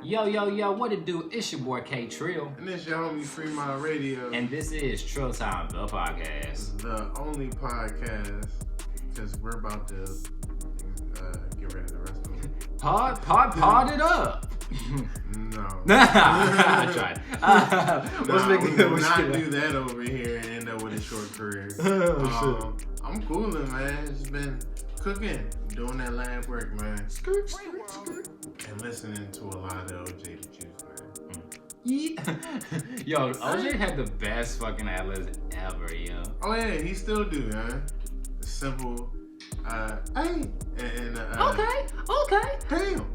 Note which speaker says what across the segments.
Speaker 1: Yo, what it do? It's your boy Kaye Trill.
Speaker 2: And this your homie Free My Radio.
Speaker 1: And this is Trill Time, the podcast.
Speaker 2: The only podcast, because we're about to get rid of the rest of them.
Speaker 1: Pod it up.
Speaker 2: No.
Speaker 1: I tried.
Speaker 2: We will not do that over here and end up with a short career. I'm coolin', man. Just been cooking, doing that lab work, man. And listening to a lot of OJ the Juice, man.
Speaker 1: Yeah. Yo, OJ had the best fucking ad-libs ever, yo.
Speaker 2: Oh yeah, he still do, man. Simple. Hey. And
Speaker 1: Okay.
Speaker 2: Damn.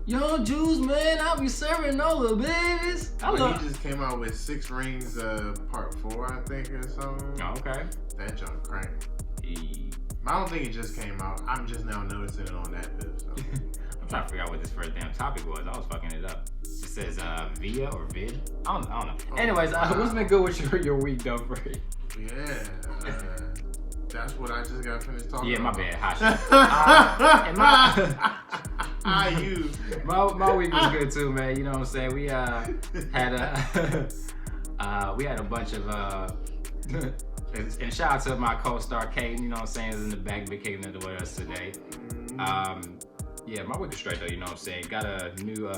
Speaker 1: Yo, Juice, man, I'll be serving all the babies.
Speaker 2: He just came out with 6 Rings, part 4, I think, or something.
Speaker 1: Oh, okay.
Speaker 2: That junk crank. I don't think it just came out. I'm just now noticing it on that bit. So.
Speaker 1: I'm trying to figure out what this first damn topic was. I was fucking it up. It says via or vid. I don't know.
Speaker 2: Oh,
Speaker 1: anyways, what's been good with your week though, Free?
Speaker 2: Yeah. That's what I just got finished talking about.
Speaker 1: Yeah, my bad. My week was good too, man. You know what I'm saying? We had a bunch of and shout out to my co-star Kaye, you know what I'm saying, is in the back kicking it with us today. Yeah, my week is straight though, you know what I'm saying. Got a new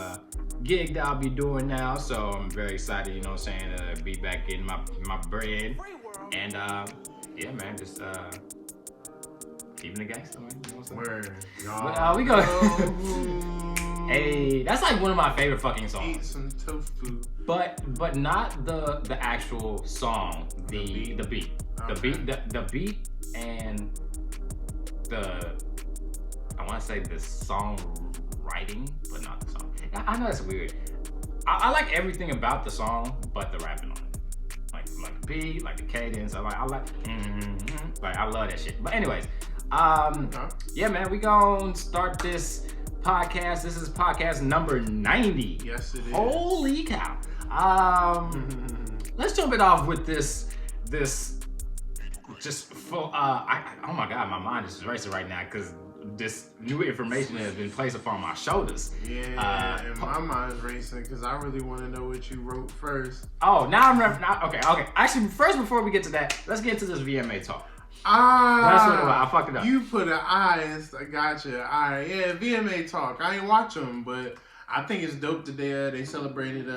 Speaker 1: gig that I'll be doing now, so I'm very excited, you know what I'm saying, to be back getting my bread. And yeah, man, just keeping the gangster, man. You know what I'm saying?
Speaker 2: Word.
Speaker 1: But, we go. Hey, that's like one of my favorite fucking songs.
Speaker 2: Eat some tofu.
Speaker 1: But not the actual song, the beat.
Speaker 2: Okay.
Speaker 1: The beat and I want to say the song writing, but not the song. I know that's weird. I like everything about the song, but the rapping on it. Like the beat, like the cadence. I like I love that shit. But anyways, yeah, man, we gonna start this podcast. This is podcast number 90.
Speaker 2: Yes, it is.
Speaker 1: Holy cow. Let's jump it off with this just full, oh my God, my mind is racing right now because this new information has been placed upon my shoulders.
Speaker 2: Yeah, and my mind's racing because I really want to know what you wrote first.
Speaker 1: Oh, now okay. Actually, first, before we get to that, let's get into this VMA talk.
Speaker 2: That's
Speaker 1: what it was. I fucked it up.
Speaker 2: You put an I, I gotcha. All right, yeah, VMA talk. I ain't watch them, but I think it's dope today. They celebrated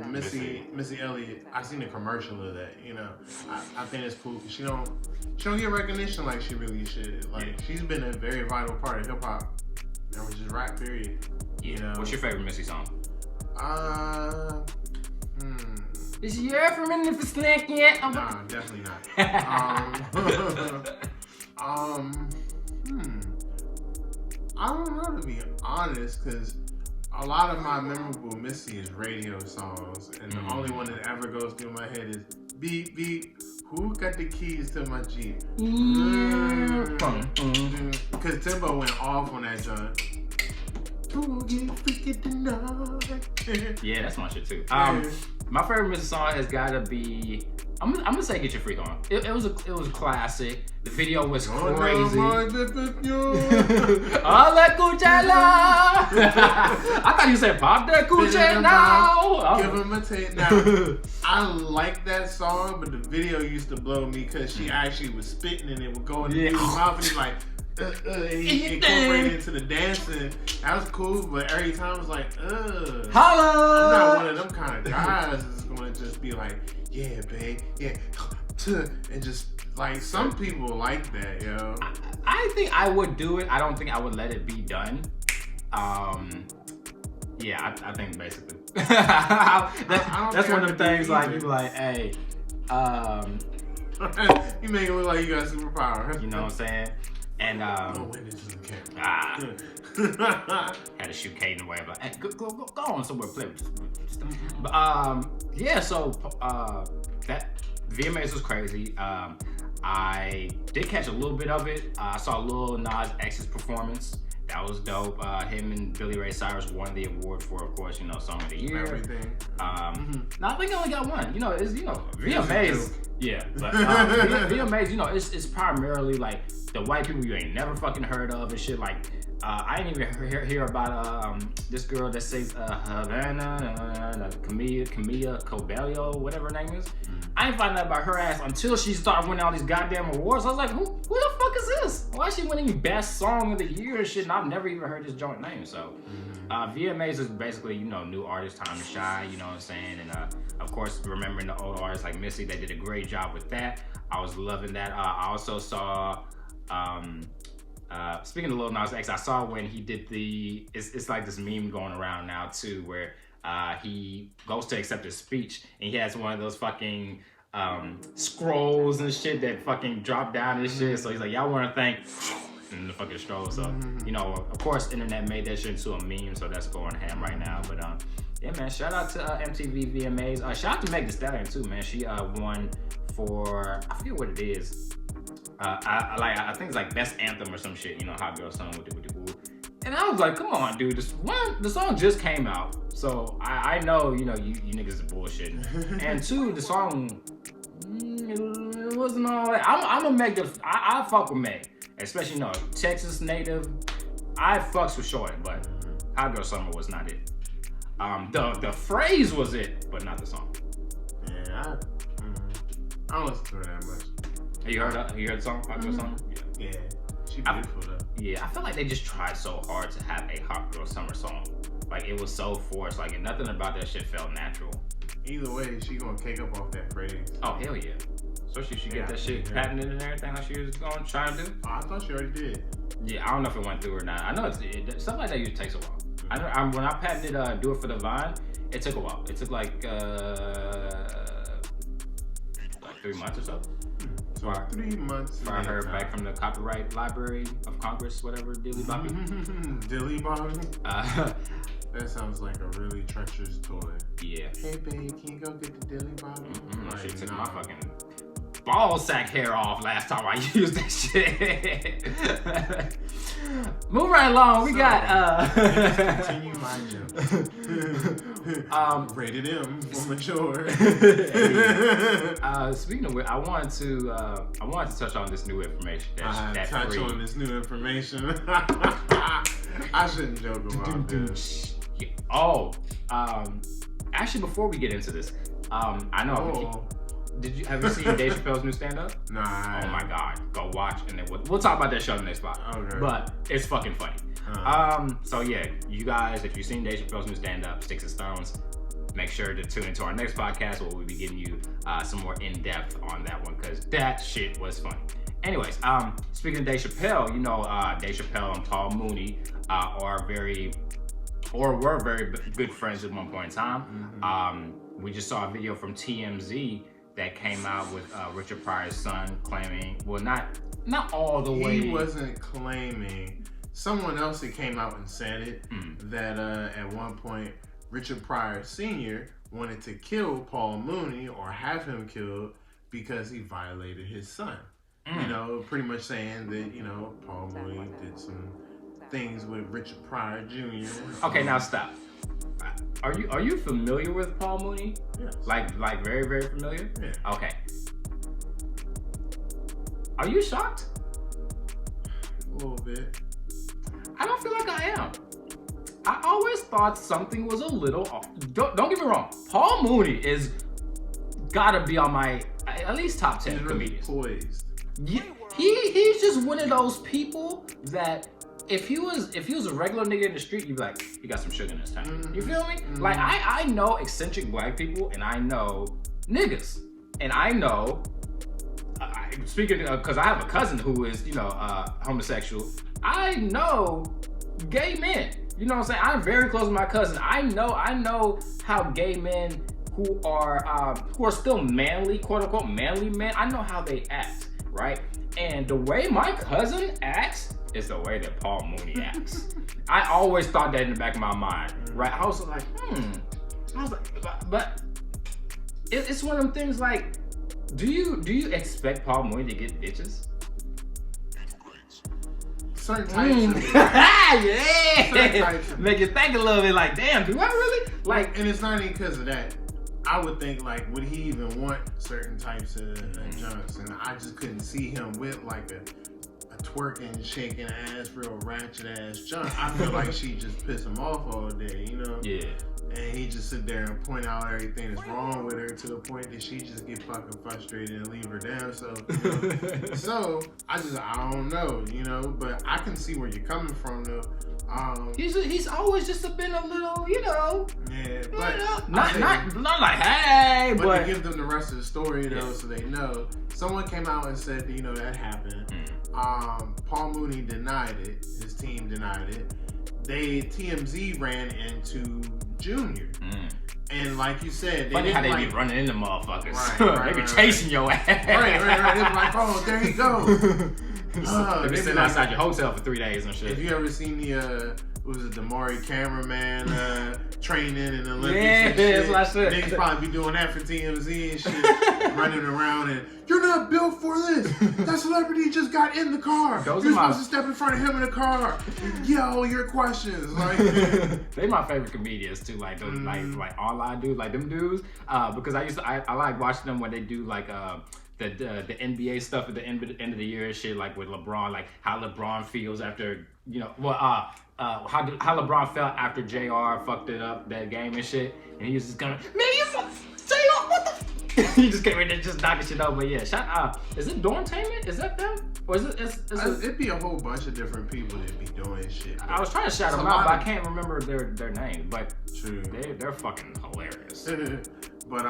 Speaker 2: Missy Elliott. I seen a commercial of that. You know, I think it's cool because she don't get recognition like she really should. Like she's been a very vital part of hip hop, and which is rap. Period.
Speaker 1: Yeah.
Speaker 2: You know.
Speaker 1: What's your favorite Missy song? Is you ever in the snack yet?
Speaker 2: Nah, definitely not. I don't know, to be honest, because a lot of my memorable Missy is radio songs, and the only one that ever goes through my head is beep beep. Who got the keys to my Jeep? Because Timbo went off on that joint.
Speaker 1: Yeah, that's my shit too. My favorite Missy song has gotta be. I'm gonna say "Get Your Freak On." It was a classic. The video was crazy. All that cuchara. I thought you said "Pop that cuchara now."
Speaker 2: Give him a tape now. I like that song, but the video used to blow me because she actually was spitting and it would go in the dude's mouth and he's like. He incorporated into the dancing. That was cool, but every time it was like,
Speaker 1: Holla!
Speaker 2: I'm not one of them kind of guys that's gonna just be like, yeah, babe, yeah, and just like some people like that, yo.
Speaker 1: I think I would do it. I don't think I would let it be done. Yeah, I think basically that's one of the things like you like, hey,
Speaker 2: you make it look like you got a superpower.
Speaker 1: You know what I'm saying? And had to shoot Kaye in the way, but hey, go on somewhere, play with this. But yeah, so that VMAs was crazy. I did catch a little bit of it. I saw Lil Nas X's performance. That was dope. Him and Billy Ray Cyrus won the award for, of course, Song of the Year.
Speaker 2: Everything.
Speaker 1: No, I think I only got one. It's VMAs. Yeah, but VMAs, it's primarily like the white people you ain't never fucking heard of and shit. Like I didn't even hear about this girl that sings Havana, Camilla Cabello, whatever her name is. I didn't find out about her ass until she started winning all these goddamn awards. I was like, who the fuck is this? Why is she winning Best Song of the Year and shit? And I've never even heard this joint name. So, VMAs is basically, new artist time to shine, you know what I'm saying? And of course, remembering the old artists like Missy, they did a great job with that. I was loving that. I also saw, speaking of Lil Nas X, I saw when he did it's like this meme going around now too, where he goes to accept his speech and he has one of those fucking scrolls and shit that fucking drop down and shit. So he's like, y'all want to thank and the fucking scroll. So, of course, internet made that shit into a meme, so that's going ham right now. But yeah, man, shout out to MTV VMAs. Shout out to Meg Thee Stallion too, man. She won for, I forget what it is. I think it's like Best Anthem or some shit, Hot Girl Song with the woo. And I was like, come on, dude. The song just came out. So I know, you niggas is bullshitting. And two, the song, it wasn't all that. I'm a Meg, I fuck with Meg. Especially, Texas native. I fucks with Shorty, but Hot Girl Summer was not it. The phrase was it, but not the song.
Speaker 2: Yeah, I don't listen to her that much.
Speaker 1: You heard the song, Hot Girl Summer?
Speaker 2: Yeah, she beautiful though.
Speaker 1: Yeah, I feel like they just tried so hard to have a Hot Girl Summer song. Like, it was so forced. Like, nothing about that shit felt natural.
Speaker 2: Either way, she gonna cake up off that phrase.
Speaker 1: Oh, hell yeah. Especially if she get that shit patented and everything like she was going to try to do.
Speaker 2: Oh, I thought she already did.
Speaker 1: Yeah, I don't know if it went through or not. I know stuff like that usually takes a while. When I patented Do It For The Vine, it took a while. It took like 3 months or so.
Speaker 2: So 3 months.
Speaker 1: Before I heard back from the Copyright Library of Congress, whatever, Dilly Bobby.
Speaker 2: Dilly Bobby? That sounds like a really treacherous toy.
Speaker 1: Yeah.
Speaker 2: Hey babe, can you go get the Dilly Bobby?
Speaker 1: She took my fucking ball sack hair off last time I used that shit. Move right along. We got
Speaker 2: continue my jump. Rated M for mature.
Speaker 1: Speaking of which, I wanted to touch on this new information.
Speaker 2: Touch on this new information. I shouldn't joke about this.
Speaker 1: Actually, before we get into this, I know. Have you seen Dave Chappelle's new stand-up?
Speaker 2: Nah.
Speaker 1: Oh my god, go watch, and then we'll talk about that show in the next spot.
Speaker 2: Okay.
Speaker 1: But it's fucking funny. So yeah, you guys, if you've seen Dave Chappelle's new stand-up, Sticks and Stones, make sure to tune into our next podcast where we'll be giving you some more in-depth on that one, because that shit was funny. Anyways, speaking of Dave Chappelle, Dave Chappelle and Paul Mooney were very good friends at one point in time. We just saw a video from TMZ that came out with Richard Pryor's son claiming, well, not all the way.
Speaker 2: He wasn't claiming. Someone else that came out and said it, that at one point Richard Pryor Sr. wanted to kill Paul Mooney or have him killed because he violated his son. Pretty much saying that, Paul Mooney did some things with Richard Pryor Jr.
Speaker 1: Okay, now stop. Are you familiar with Paul Mooney?
Speaker 2: Yes.
Speaker 1: Like very, very familiar?
Speaker 2: Yeah.
Speaker 1: Okay. Are you shocked?
Speaker 2: A little bit.
Speaker 1: I don't feel like I am. I always thought something was a little off. Don't get me wrong. Paul Mooney is gotta be on my at least top 10
Speaker 2: He's
Speaker 1: comedians.
Speaker 2: Really poised.
Speaker 1: Yeah, he's just one of those people that if he was a regular nigga in the street, you'd be like, he got some sugar in his tank. You feel me? Like I know eccentric black people, and I know niggas, and I know. Speaking because I have a cousin who is homosexual. I know gay men. You know what I'm saying? I'm very close with my cousin. I know how gay men who are still manly, quote unquote manly men. I know how they act, right? And the way my cousin acts is the way that Paul Mooney acts. I always thought that in the back of my mind, right? I was like, but it's one of them things like, do you expect Paul Mooney to get bitches?
Speaker 2: Certain types of it.
Speaker 1: Yeah!
Speaker 2: Certain types of
Speaker 1: Make you think a little bit like, damn, do I really? Like,
Speaker 2: and it's not even because of that. I would think, like, would he even want certain types of junks? And I just couldn't see him with, like, a twerking, shaking ass, real ratchet ass junk. I feel like she just pissed him off all day, you know?
Speaker 1: Yeah.
Speaker 2: And he just sit there and point out everything that's wrong with her to the point that she just get fucking frustrated and leave her damn self. You know? So I don't know, you know, but I can see where you're coming from though.
Speaker 1: He's always just been a little, you know.
Speaker 2: Yeah, but
Speaker 1: not like hey, but
Speaker 2: to give them the rest of the story though, so they know. Someone came out and said, you know, that happened. Paul Mooney denied it. His team denied it. TMZ ran into Junior. And like you said,
Speaker 1: funny how they be running into motherfuckers.
Speaker 2: Right,
Speaker 1: they be chasing your ass.
Speaker 2: Right. They be like, oh, there you go.
Speaker 1: They be sitting outside your hotel for 3 days and shit.
Speaker 2: Have you ever seen the Damari cameraman training in the Olympics?
Speaker 1: Yeah, that's what I said.
Speaker 2: Niggas probably be doing that for TMZ and shit, running around and you're not built for this. That celebrity just got in the car. You're supposed to step in front of him in the car. Yell your questions. Like
Speaker 1: they my favorite comedians too. Like those, like online dudes, like them dudes. Because I like watching them when they do like the NBA stuff at the end of the year and shit, like with LeBron, like how LeBron feels after, you know, how LeBron felt after JR fucked it up that game and shit, and he was just gonna, man, you JR, what the he just came in there just knocking shit over. But yeah, shout out. Is it Dormtainment? Is that them? Or is it?
Speaker 2: It'd be a whole bunch of different people that be doing shit.
Speaker 1: I was trying to shout them out, but I can't remember their name. But
Speaker 2: true,
Speaker 1: they're fucking hilarious.
Speaker 2: But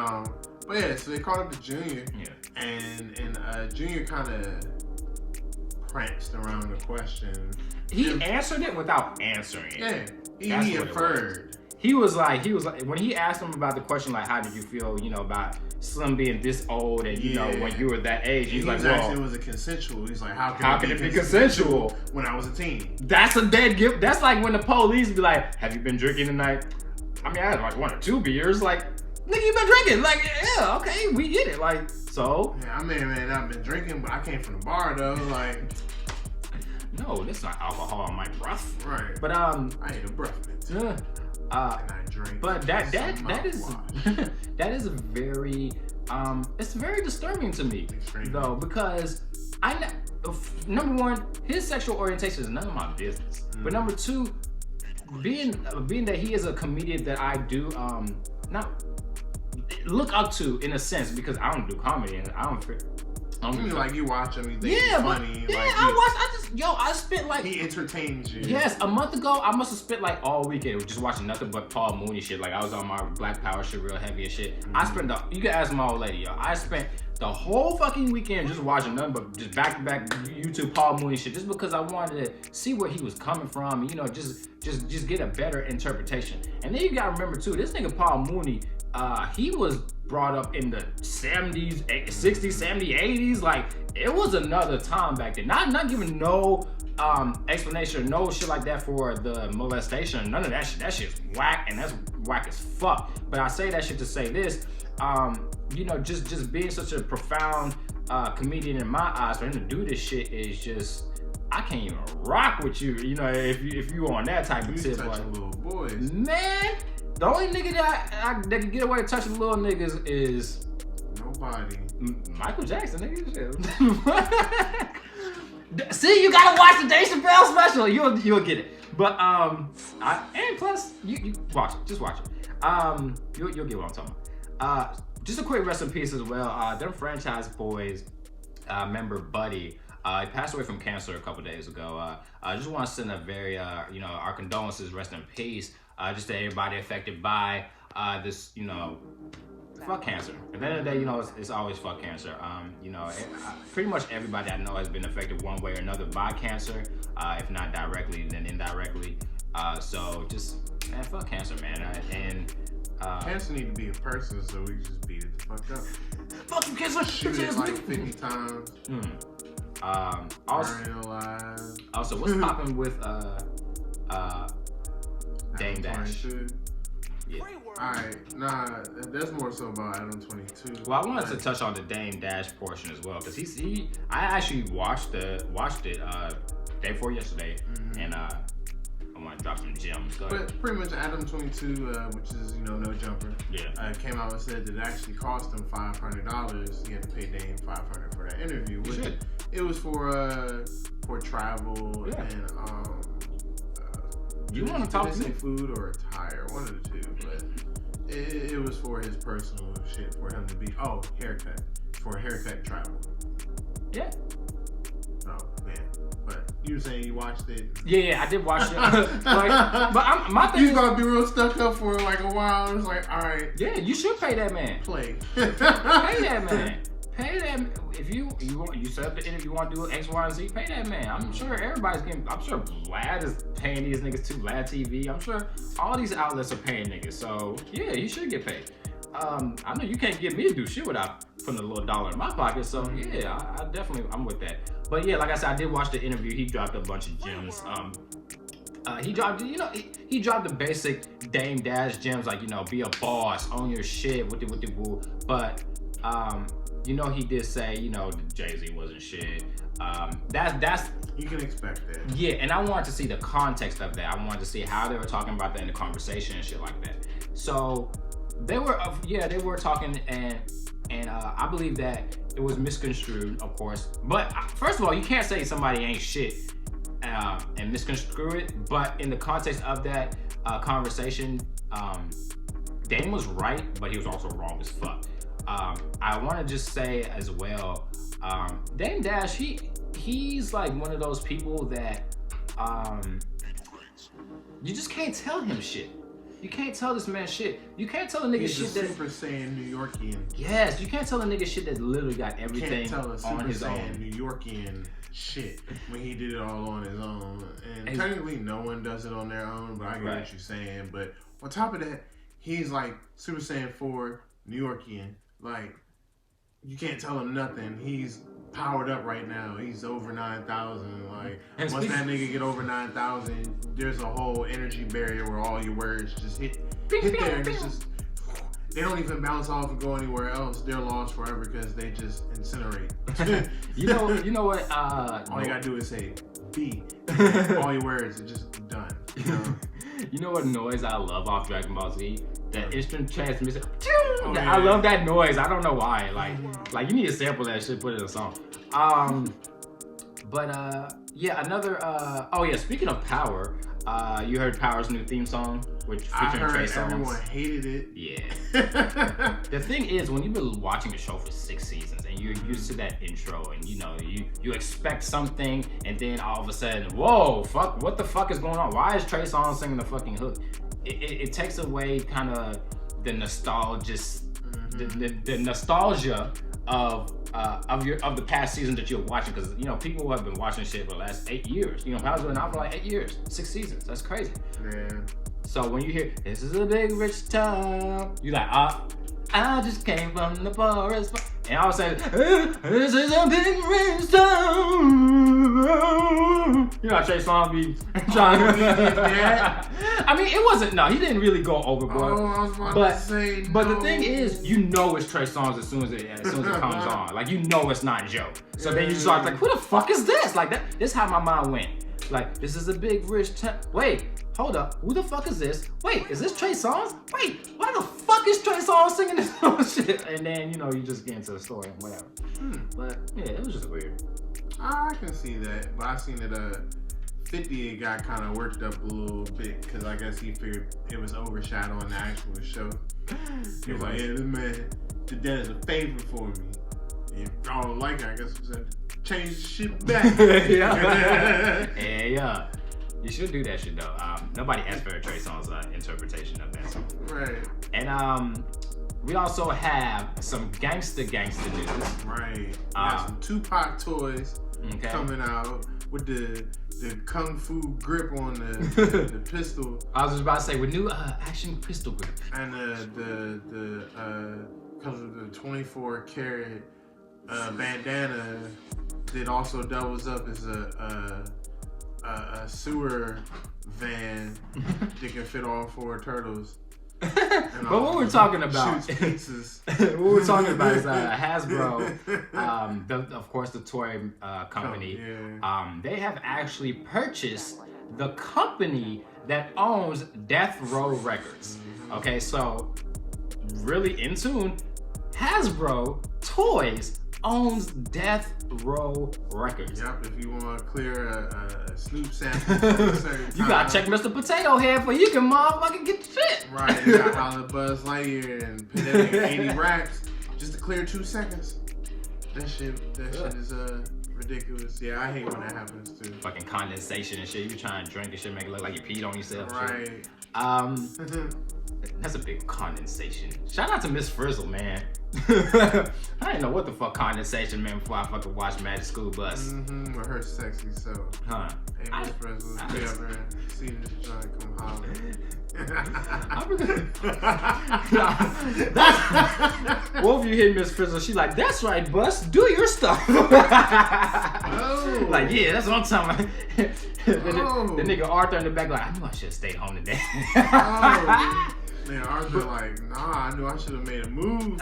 Speaker 2: yeah, so they called up the Junior.
Speaker 1: Yeah.
Speaker 2: And Junior kind of pranced around the question.
Speaker 1: He answered it without answering it.
Speaker 2: Yeah, he inferred.
Speaker 1: He was like, when he asked him about the question, like, how did you feel, you know, about Slim being this old and, you know, when you were that age, he's like, well,
Speaker 2: asking, was it consensual? He's like, how can it be consensual when I was a teen?
Speaker 1: That's a dead gift. That's like when the police be like, have you been drinking tonight? I mean, I had like 1 or 2 beers. Like, nigga, you been drinking? Like, yeah, okay, we get it. Like, so.
Speaker 2: Yeah, I mean, man, I've been drinking, but I came from the bar though. Like,
Speaker 1: no, that's not alcohol in my breath.
Speaker 2: Right.
Speaker 1: But
Speaker 2: I ate a breath mint.
Speaker 1: And
Speaker 2: I drank.
Speaker 1: But that is that is very it's very disturbing to me though, because number one, his sexual orientation is none of my business. But number two, being that he is a comedian that I do not look up to in a sense, because I don't do comedy and I don't
Speaker 2: like you watch him, you think he's funny.
Speaker 1: Yeah,
Speaker 2: like
Speaker 1: I spent like
Speaker 2: he entertains you.
Speaker 1: Yes, a month ago I must have spent like all weekend just watching nothing but Paul Mooney shit. Like I was on my Black Power shit real heavy and shit. I spent you can ask my old lady, yo. I spent the whole fucking weekend just watching nothing but just back to back YouTube Paul Mooney shit, just because I wanted to see where he was coming from, you know, just get a better interpretation. And then you gotta remember too, this nigga Paul Mooney, he was brought up in the 70s, 60s, 70s, 80s. Like, it was another time back then. Not giving no explanation or no shit like that for the molestation. None of that shit. That shit's whack, and that's whack as fuck. But I say that shit to say this, you know, just being such a profound comedian in my eyes, for him to do this shit is just, I can't even rock with you, you know, if you on that type of tip.
Speaker 2: Like, little boys.
Speaker 1: Man, the only nigga that can get away with touching little niggas is
Speaker 2: nobody.
Speaker 1: Michael Jackson, nigga. See, you gotta watch the Dave Chappelle special. You'll get it. But and plus you watch it. Just watch it. You'll get what I'm talking about. Just a quick rest in peace as well. Them Franchise Boys member Buddy. He passed away from cancer a couple days ago. I just want to send a very, you know, our condolences, rest in peace, just to everybody affected by this, you know, fuck cancer. At the end of the day, you know, it's always fuck cancer. You know, pretty much everybody I know has been affected one way or another by cancer, if not directly, then indirectly. So just, man, fuck cancer, man.
Speaker 2: Cancer need to be a person, so we just beat it the fuck up.
Speaker 1: Fuck you, cancer!
Speaker 2: Shoot it like 50 times.
Speaker 1: Also, what's popping with Dame Dash? Yeah.
Speaker 2: Alright, nah, that's more so about Adam 22.
Speaker 1: Well, I wanted to touch on the Dame Dash portion as well, because I actually watched it day before yesterday, and I want to drop some gems.
Speaker 2: But pretty much Adam 22, which is, you know, No Jumper, came out and said that it actually cost him $500. He had to pay Dame $500 for that interview. Which it was for for travel and
Speaker 1: you want to talk to
Speaker 2: say
Speaker 1: me?
Speaker 2: Food or attire, one of the two, but it was for his personal shit for him to be haircut for haircut travel.
Speaker 1: Yeah.
Speaker 2: Oh man, but you were saying you watched it?
Speaker 1: Yeah, I did watch it. My thing
Speaker 2: you gonna be real stuck up for like a while. It's like, all right.
Speaker 1: Yeah, you should pay that man.
Speaker 2: Play.
Speaker 1: Pay that man. Pay that. If you set up the interview, you want to do X, Y, and Z, pay that man. I'm sure everybody's getting. I'm sure Vlad is paying these niggas too. Vlad TV. I'm sure all these outlets are paying niggas. So yeah, you should get paid. I know you can't get me to do shit without putting a little dollar in my pocket. So yeah, I definitely I'm with that. But yeah, like I said, I did watch the interview. He dropped a bunch of gems. He dropped, he dropped the basic Dame Dash gems, like, be a boss, own your shit, with the woo. But, he did say, Jay-Z wasn't shit. That's
Speaker 2: you can expect that.
Speaker 1: Yeah, and I wanted to see the context of that. I wanted to see how they were talking about that in the conversation and shit like that. So they were talking, and I believe that it was misconstrued, of course. But first of all, you can't say somebody ain't shit and misconstrue it. But in the context of that conversation, Dame was right, but he was also wrong as fuck. I want to just say as well, Dame Dash, he's like one of those people that you just can't tell him shit. You can't tell this man shit. You can't tell a nigga shit that
Speaker 2: Super Saiyan New Yorkian.
Speaker 1: Yes, you can't tell a nigga shit that literally got everything on his own.
Speaker 2: New Yorkian shit when he did it all on his own. And technically no one does it on their own, but I get what you're saying. But on top of that, he's like Super Saiyan 4 New Yorkian. Like, you can't tell him nothing. He's powered up right now. He's over 9,000. Like, once that nigga get over 9,000, there's a whole energy barrier where all your words just hit there, and it's just, they don't even bounce off and go anywhere else. They're lost forever because they just incinerate.
Speaker 1: you know what?
Speaker 2: All you gotta do is say B. All your words are just done.
Speaker 1: You know what noise I love off Dragon Ball Z? That instant transmission. I love that noise. I don't know why. Like you need to sample that shit, put it in a song. Speaking of Power, you heard Power's new theme song, which featuring Trey Songz.
Speaker 2: Everyone hated it.
Speaker 1: Yeah. The thing is, when you've been watching a show for 6 seasons and you're used to that intro, and you expect something, and then all of a sudden, whoa, fuck, what the fuck is going on? Why is Trey Songz singing the fucking hook? It takes away kind of the nostalgia, the nostalgia of the past season that you're watching, because people have been watching shit for the last 8 years. Power's been out for like 8 years, 6 seasons. That's crazy.
Speaker 2: Yeah.
Speaker 1: So when you hear "This is a big rich town," you like, I just came from the forest, and all of a sudden, "This is a big rich town." Trey Songz be trying to. I mean, it wasn't. No, he didn't really go overboard.
Speaker 2: I was about to say,
Speaker 1: but the thing is, it's Trey Songz as soon as it comes on. Like, it's not Joe. So then you start like, who the fuck is this? Like that. This is how my mind went. Like, this is a big rich town. Wait. Hold up, who the fuck is this? Wait, is this Trey Songz? Wait, why the fuck is Trey Songz singing this shit? And then, you just get into the story and whatever. But, yeah, it was just weird.
Speaker 2: I can see that, but I seen that 50 got kind of worked up a little bit, because I guess he figured it was overshadowing the actual show. He was like, yeah, this man did that as a favor for me. And if I don't like it, I guess we said, change the shit back.
Speaker 1: Yeah. You should do that shit though. Nobody asked for Trey Songz's interpretation of that song.
Speaker 2: Right.
Speaker 1: And we also have some gangster news.
Speaker 2: Right. Some Tupac toys coming out with the kung fu grip on the pistol.
Speaker 1: I was just about to say, with new action pistol grip.
Speaker 2: And the comes with the 24 karat bandana that also doubles up as a sewer van that can fit all 4 turtles.
Speaker 1: But what we're talking about,
Speaker 2: pizzas.
Speaker 1: what we're talking about is Hasbro, of course, the toy company. They have actually purchased the company that owns Death Row Records. Okay, so really in tune, Hasbro Toys owns Death Row Records.
Speaker 2: Yep, if you want to clear a Snoop sample,
Speaker 1: you gotta check Mr. Potato Head for you can motherfucking get the shit.
Speaker 2: Right, you got Holla Buzz Lightyear and pay that nigga 80 racks just to clear 2 seconds. That shit is ridiculous. Yeah, I hate when that happens too.
Speaker 1: Fucking condensation and shit. You trying to drink and shit, make it look like you peed on yourself.
Speaker 2: Right.
Speaker 1: Shit. That's a big condensation. Shout out to Miss Frizzle, man. I didn't know what the fuck condensation meant before I fucking watched Magic School Bus.
Speaker 2: With her sexy self.
Speaker 1: Huh.
Speaker 2: Hey, Miss Frizzle, if you ever see this joint, come holler.
Speaker 1: Wolf, you hit Miss Frizzle. She like, that's right, Bus. Do your stuff.
Speaker 2: Oh.
Speaker 1: Like, yeah, that's what I'm talking about. The nigga Arthur in the back like, I knew I should have stayed home today.
Speaker 2: Oh. Man, Arthur like, nah, I knew I should have made a move.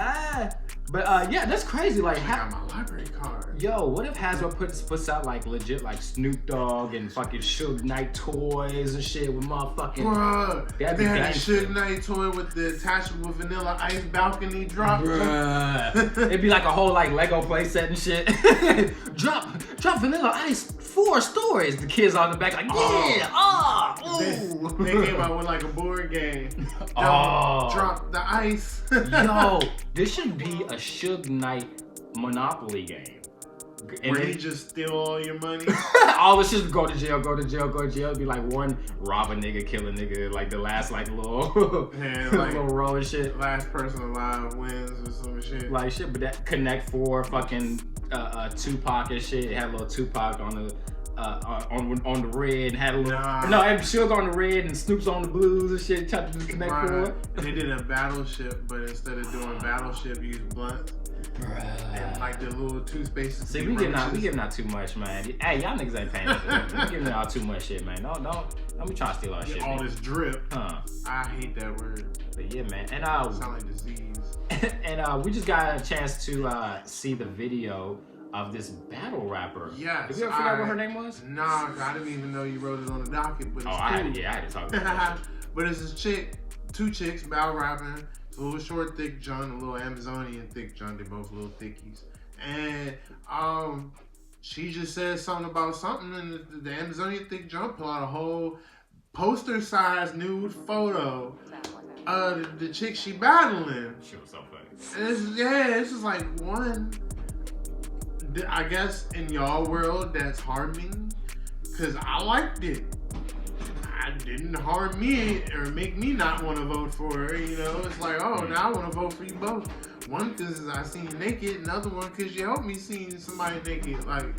Speaker 1: But yeah, that's crazy. Like,
Speaker 2: I got my library card.
Speaker 1: Yo, what if Hasbro puts out like legit like Snoop Dogg and fucking Suge Knight toys and shit with motherfucking.
Speaker 2: Bruh, they had a Suge Knight toy with the attachable Vanilla Ice balcony drop.
Speaker 1: Bruh. It'd be like a whole like Lego playset and shit. drop Vanilla Ice 4 stories. The kids on the back like,
Speaker 2: They came out with like a board game. Drop the ice.
Speaker 1: Yo, this should be a Suge Knight Monopoly game. And
Speaker 2: where you just steal all your money.
Speaker 1: All the shit go to jail. It'd be like one rob a nigga, kill a nigga, like the last like little little row and shit.
Speaker 2: Last person alive wins or some shit.
Speaker 1: Like shit, but that Connect 4 fucking Tupac and shit. It had a little Tupac on the on the red, had a little and Suge on the red and Snoop's on the blues and shit. Tried to do Connect 4.
Speaker 2: They did a battleship, but instead of doing battleship, used blunts. And like the little toothpaste.
Speaker 1: See, we giving out too much, man. Hey, y'all niggas ain't paying us. We giving out too much shit, man. Don't be trying to steal our shit.
Speaker 2: All
Speaker 1: man.
Speaker 2: This drip.
Speaker 1: Huh.
Speaker 2: I hate that word.
Speaker 1: But yeah, man. And
Speaker 2: sound like disease.
Speaker 1: And we just got a chance to see the video of this battle rapper.
Speaker 2: Yes.
Speaker 1: Did you ever figure out what her name was?
Speaker 2: Nah, I didn't even know you wrote it on the docket. But it's
Speaker 1: I had to talk about that shit.
Speaker 2: But it's this chick, 2 chicks battle rapping. A little short, thick John, a little Amazonian thick John. They both little thickies. And she just said something about something, and the Amazonian thick John pulled out a whole poster-sized nude photo of the chick she battling.
Speaker 1: She was so funny.
Speaker 2: And it's just like one. I guess in y'all world that's harming, cause I liked it. It didn't harm me or make me not want to vote for her. You know, it's like, oh, now I want to vote for you both. One because I seen you naked, another one because you helped me seeing somebody naked. Like,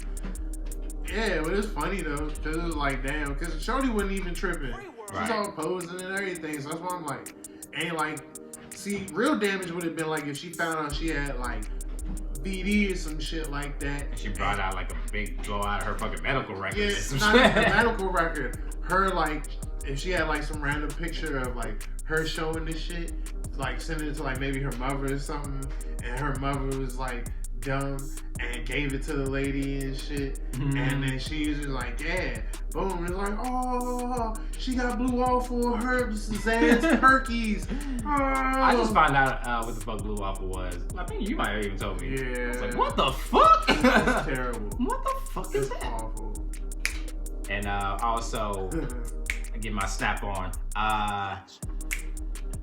Speaker 2: yeah, but it's funny though, because it was like, damn, because Shorty wasn't even tripping. She's all posing and everything, so that's why I'm like, ain't like, see, real damage would have been like if she found out she had like BD or some shit like that.
Speaker 1: And she brought out like a big blowout of her fucking medical records.
Speaker 2: Yeah, not even a medical record. Her like, if she had like some random picture of like her showing this shit, like sending it to like maybe her mother or something, and her mother was like dumb and gave it to the lady and shit, and then she was just like, yeah, boom, it's like, oh, she got blew off for herbs, Zans, turkeys. Oh.
Speaker 1: I just found out what the fuck Blue Waffle was. I think you might have even told me.
Speaker 2: Yeah.
Speaker 1: I was like, what the fuck?
Speaker 2: That's terrible.
Speaker 1: What the fuck is that?
Speaker 2: Awful.
Speaker 1: And also, I get my snap on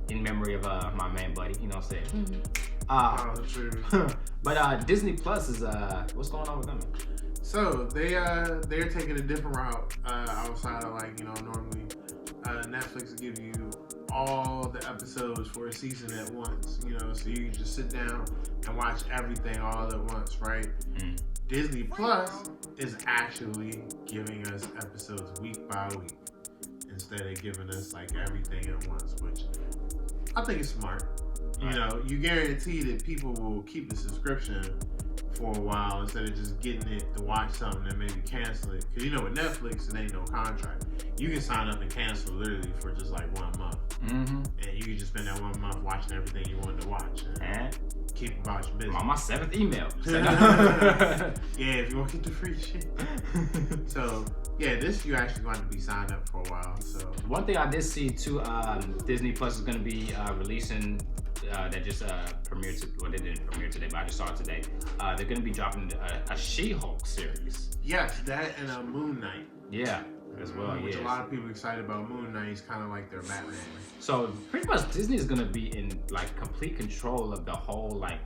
Speaker 1: in memory of my man buddy, you know what I'm saying?
Speaker 2: True.
Speaker 1: But Disney Plus is what's going on with them?
Speaker 2: So they're taking a different route outside of like, you know, normally Netflix will give you all the episodes for a season at once, you know, so you can just sit down and watch everything all at once, right? Disney Plus is actually giving us episodes week by week instead of giving us like everything at once, which I think is smart. You know, you guarantee that people will keep the subscription for a while instead of just getting it to watch something and maybe cancel it. Because you know, with Netflix, it ain't no contract. You can sign up and cancel literally for just like 1 month. And you can just spend that 1 month watching everything you wanted to watch. And keep about your business.
Speaker 1: I'm on my 7th email.
Speaker 2: Yeah, if you want to get the free shit. So, yeah, this you actually going to be signed up for a while. So
Speaker 1: one thing I did see too, Disney Plus is going to be releasing that just premiered. Well, they didn't premiere today, but I just saw it today. They're gonna be dropping a She-Hulk series.
Speaker 2: Yes, that and a Moon Knight.
Speaker 1: Yeah, as well.
Speaker 2: Which a lot of people excited about. Moon Knight. He's kind of like their Batman.
Speaker 1: So pretty much Disney is gonna be in like complete control of the whole like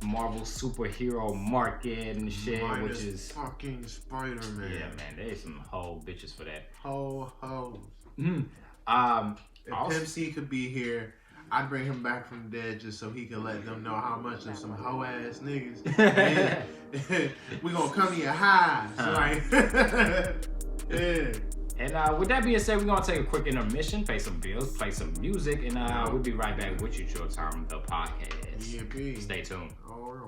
Speaker 1: Marvel superhero market and shit,
Speaker 2: Minus
Speaker 1: which is
Speaker 2: fucking Spider-Man.
Speaker 1: yeah, man. There's some whole bitches for that.
Speaker 2: Ho ho. If
Speaker 1: Also,
Speaker 2: Pimp C could be here, I'd bring him back from the dead just so he could let them know how much of some hoe ass niggas. We gonna come to your highs, like. Yeah.
Speaker 1: And with that being said, we're gonna take a quick intermission, pay some bills, play some music, and we'll be right back with you, Short Time, the podcast.
Speaker 2: Yeah,
Speaker 1: Stay tuned.
Speaker 2: All right.